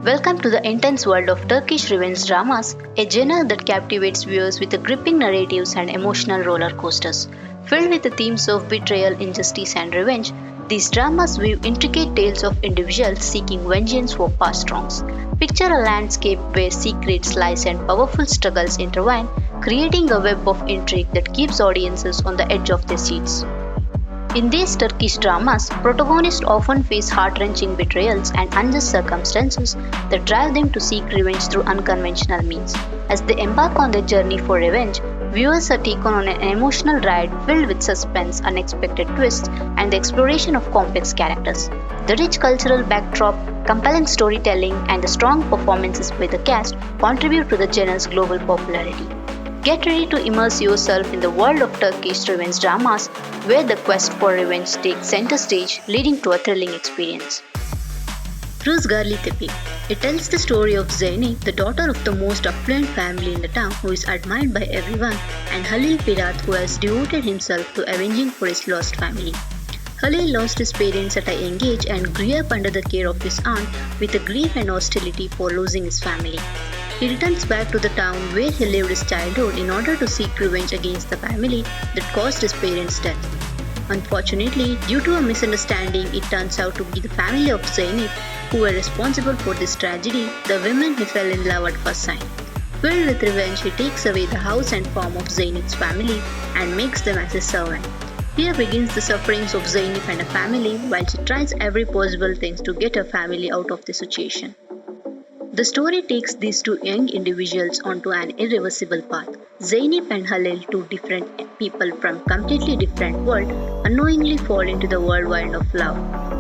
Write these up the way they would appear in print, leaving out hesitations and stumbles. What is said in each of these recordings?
Welcome to the intense world of Turkish revenge dramas, a genre that captivates viewers with gripping narratives and emotional roller coasters. Filled with the themes of betrayal, injustice, and revenge, these dramas weave intricate tales of individuals seeking vengeance for past wrongs. Picture a landscape where secrets, lies, and powerful struggles intertwine, creating a web of intrigue that keeps audiences on the edge of their seats. In these Turkish dramas, protagonists often face heart-wrenching betrayals and unjust circumstances that drive them to seek revenge through unconventional means. As they embark on their journey for revenge, viewers are taken on an emotional ride filled with suspense, unexpected twists, and the exploration of complex characters. The rich cultural backdrop, compelling storytelling, and the strong performances by the cast contribute to the genre's global popularity. Get ready to immerse yourself in the world of Turkish revenge dramas, where the quest for revenge takes center stage, leading to a thrilling experience. Ruzgarli Tepe. It tells the story of Zeynep, the daughter of the most affluent family in the town, who is admired by everyone, and Halil Firat, who has devoted himself to avenging for his lost family. Halil lost his parents at a young age and grew up under the care of his aunt with a grief and hostility for losing his family. He returns back to the town where he lived his childhood in order to seek revenge against the family that caused his parents' death. Unfortunately, due to a misunderstanding, it turns out to be the family of Zeynep who were responsible for this tragedy, the women he fell in love at first sight. Filled with revenge, he takes away the house and farm of Zeynep's family and makes them as his servant. Here begins the sufferings of Zeynep and her family while she tries every possible thing to get her family out of the situation. The story takes these two young individuals onto an irreversible path. Zeynep and Halil, two different people from completely different worlds, unknowingly fall into the whirlwind of love.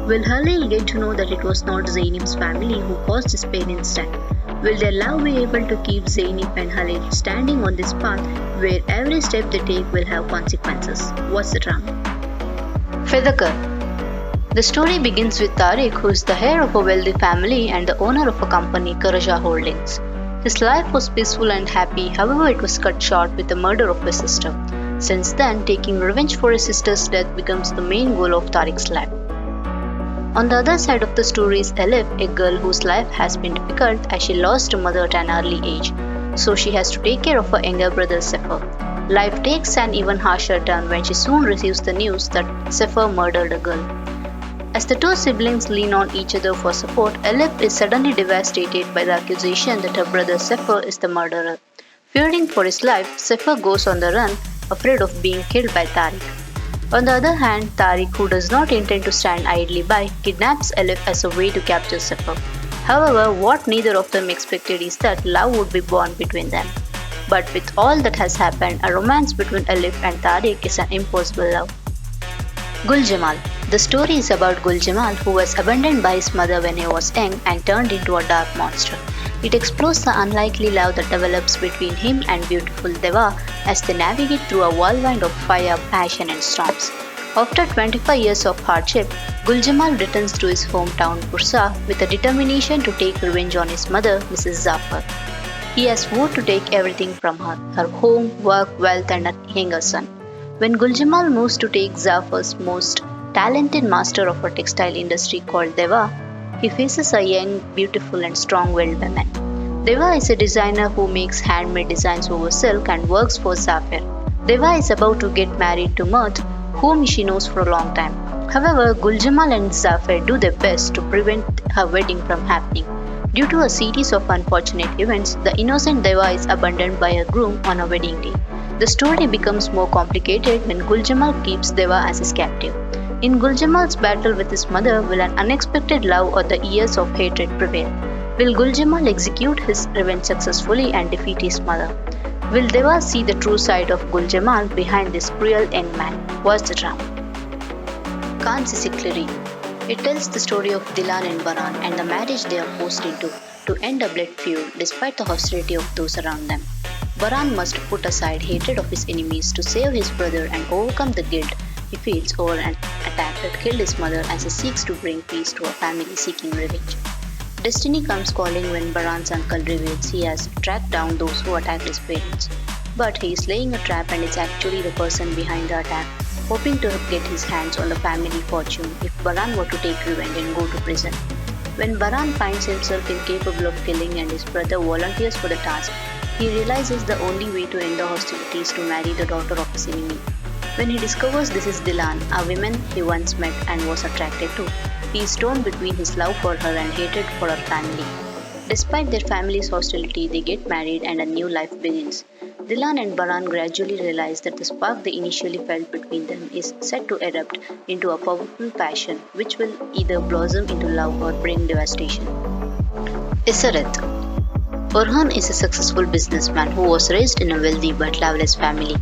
Will Halil get to know that it was not Zeynep's family who caused his parents' death? Will their love be able to keep Zeynep and Halil standing on this path where every step they take will have consequences? What's the drama? Fedakar. The story begins with Tariq, who is the heir of a wealthy family and the owner of a company, Karaja Holdings. His life was peaceful and happy, however, it was cut short with the murder of his sister. Since then, taking revenge for his sister's death becomes the main goal of Tariq's life. On the other side of the story is Elif, a girl whose life has been difficult as she lost her mother at an early age, so she has to take care of her younger brother Sefer. Life takes an even harsher turn when she soon receives the news that Sefer murdered a girl. As the two siblings lean on each other for support, Elif is suddenly devastated by the accusation that her brother Sefer is the murderer. Fearing for his life, Sefer goes on the run, afraid of being killed by Tariq. On the other hand, Tariq, who does not intend to stand idly by, kidnaps Elif as a way to capture Sefer. However, what neither of them expected is that love would be born between them. But with all that has happened, a romance between Elif and Tariq is an impossible love. Gulcemal. The story is about Gulcemal, who was abandoned by his mother when he was young and turned into a dark monster. It explores the unlikely love that develops between him and beautiful Deva as they navigate through a whirlwind of fire, passion, and storms. After 25 years of hardship, Gulcemal returns to his hometown Bursa with a determination to take revenge on his mother, Mrs. Zafar. He has vowed to take everything from her home, work, wealth, and a younger son. When Gulcemal moves to take Zafar's most talented master of a textile industry called Deva, he faces a young, beautiful, and strong-willed woman. Deva is a designer who makes handmade designs over silk and works for Zafar. Deva is about to get married to Mert, whom she knows for a long time. However, Gulcemal and Zafar do their best to prevent her wedding from happening. Due to a series of unfortunate events, the innocent Deva is abandoned by her groom on her wedding day. The story becomes more complicated when Gulcemal keeps Deva as his captive. In Gulcemal's battle with his mother, will an unexpected love or the years of hatred prevail? Will Gulcemal execute his revenge successfully and defeat his mother? Will Deva see the true side of Gulcemal behind this cruel young man? What's the drama? Cicekleri. It tells the story of Dilan and Baran and the marriage they are forced into to end a blood feud despite the hostility of those around them. Baran must put aside hatred of his enemies to save his brother and overcome the guilt he feels over an attack that killed his mother as he seeks to bring peace to a family seeking revenge. Destiny comes calling when Baran's uncle reveals he has tracked down those who attacked his parents. But he is laying a trap and it's actually the person behind the attack, hoping to get his hands on the family fortune if Baran were to take revenge and go to prison. When Baran finds himself incapable of killing and his brother volunteers for the task, he realizes the only way to end the hostilities is to marry the daughter of his enemy. When he discovers this is Dilan, a woman he once met and was attracted to, he is torn between his love for her and hatred for her family. Despite their family's hostility, they get married and a new life begins. Dilan and Baran gradually realize that the spark they initially felt between them is set to erupt into a powerful passion which will either blossom into love or bring devastation. Esaret. Orhan is a successful businessman who was raised in a wealthy but loveless family,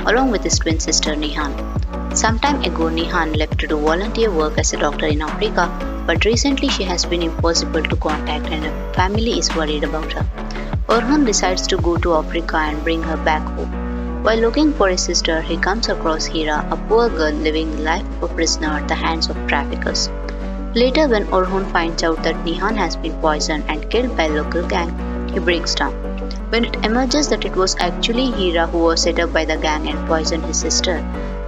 along with his twin sister Nihan. Some time ago, Nihan left to do volunteer work as a doctor in Africa, but recently she has been impossible to contact and her family is worried about her. Orhan decides to go to Africa and bring her back home. While looking for his sister, he comes across Hira, a poor girl living the life of a prisoner at the hands of traffickers. Later, when Orhan finds out that Nihan has been poisoned and killed by a local gang, he breaks down. When it emerges that it was actually Hira who was set up by the gang and poisoned his sister,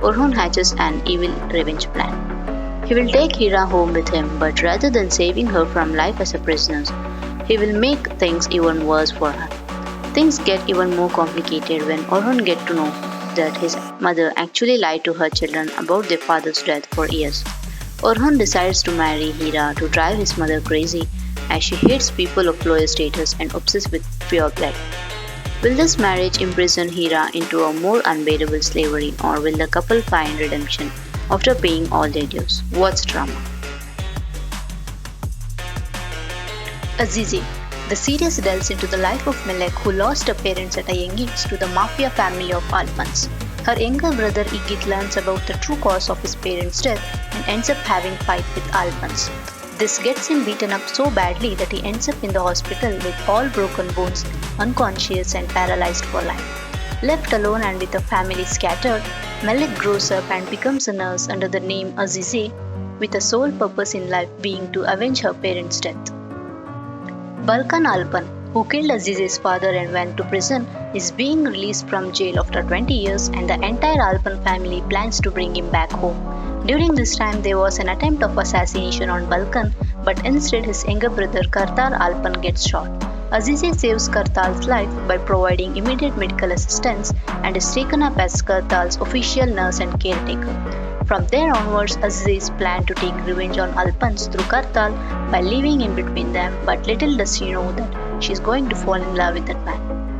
Orhan hatches an evil revenge plan. He will take Hira home with him, but rather than saving her from life as a prisoner, he will make things even worse for her. Things get even more complicated when Orhan gets to know that his mother actually lied to her children about their father's death for years. Orhan decides to marry Hira to drive his mother crazy as she hates people of lower status and obsessed with pure blood. Will this marriage imprison Hira into a more unbearable slavery, or will the couple find redemption after paying all their dues? What's drama? Azize. The series delves into the life of Melek, who lost her parents at a young age to the mafia family of Alpans. Her younger brother Igit learns about the true cause of his parents' death and ends up having fight with Alpans. This gets him beaten up so badly that he ends up in the hospital with all broken bones, unconscious and paralyzed for life. Left alone and with a family scattered, Melek grows up and becomes a nurse under the name Azize, with a sole purpose in life being to avenge her parents' death. Balkan Alpan, who killed Azize's father and went to prison, is being released from jail after 20 years and the entire Alpan family plans to bring him back home. During this time, there was an attempt of assassination on Balkan, but instead his younger brother Kartal Alpan gets shot. Azize saves Kartal's life by providing immediate medical assistance and is taken up as Kartal's official nurse and caretaker. From there onwards, Azize plans to take revenge on Alpans through Kartal by living in between them, but little does she know that she is going to fall in love with that man.